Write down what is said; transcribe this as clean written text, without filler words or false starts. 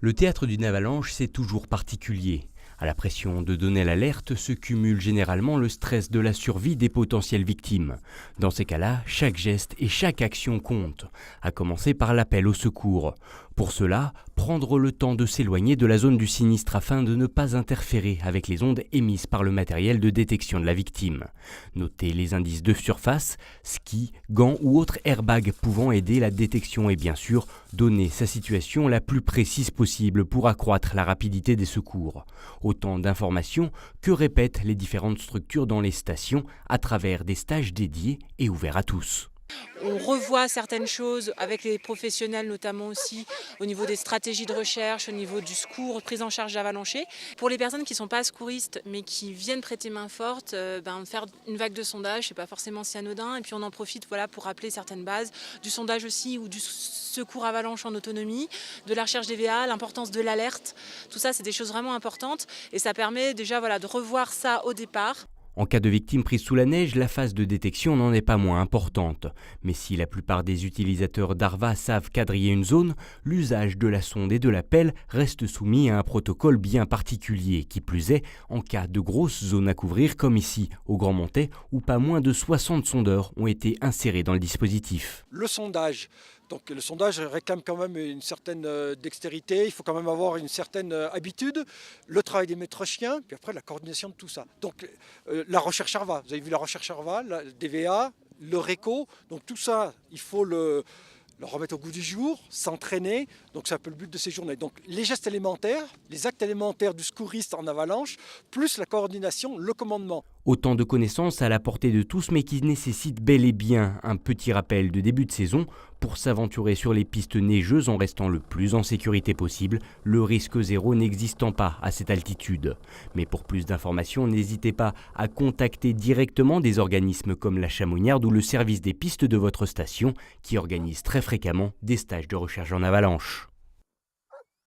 Le théâtre d'une avalanche, c'est toujours particulier. À la pression de donner l'alerte se cumule généralement le stress de la survie des potentielles victimes. Dans ces cas-là, chaque geste et chaque action compte, à commencer par l'appel au secours. Pour cela, prendre le temps de s'éloigner de la zone du sinistre afin de ne pas interférer avec les ondes émises par le matériel de détection de la victime. Notez les indices de surface, skis, gants ou autres airbags pouvant aider la détection et bien sûr, donner sa situation la plus précise possible pour accroître la rapidité des secours. Autant d'informations que répètent les différentes structures dans les stations à travers des stages dédiés et ouverts à tous. On revoit certaines choses avec les professionnels, notamment aussi au niveau des stratégies de recherche, au niveau du secours, prise en charge d'avalanchés. Pour les personnes qui ne sont pas secouristes mais qui viennent prêter main forte, faire une vague de sondage, c'est pas forcément si anodin. Et puis on en profite pour rappeler certaines bases, du sondage aussi ou du secours avalanche en autonomie, de la recherche d'EVA, l'importance de l'alerte. Tout ça, c'est des choses vraiment importantes et ça permet déjà de revoir ça au départ. En cas de victime prise sous la neige, la phase de détection n'en est pas moins importante. Mais si la plupart des utilisateurs d'ARVA savent quadriller une zone, l'usage de la sonde et de la pelle reste soumis à un protocole bien particulier, qui plus est en cas de grosses zones à couvrir comme ici, au Grand Montais, où pas moins de 60 sondeurs ont été insérés dans le dispositif. Le sondage réclame quand même une certaine dextérité, il faut quand même avoir une certaine habitude, le travail des maîtres chiens, puis après la coordination de tout ça. Donc la recherche ARVA, vous avez vu la recherche ARVA, la DVA, le RECO, donc tout ça, il faut le remettre au goût du jour, s'entraîner, donc c'est un peu le but de ces journées. Donc les gestes élémentaires, les actes élémentaires du secouriste en avalanche, plus la coordination, le commandement. Autant de connaissances à la portée de tous mais qui nécessitent bel et bien un petit rappel de début de saison pour s'aventurer sur les pistes neigeuses en restant le plus en sécurité possible, le risque zéro n'existant pas à cette altitude. Mais pour plus d'informations, n'hésitez pas à contacter directement des organismes comme la Chamoniarde ou le service des pistes de votre station qui organise très fréquemment des stages de recherche en avalanche.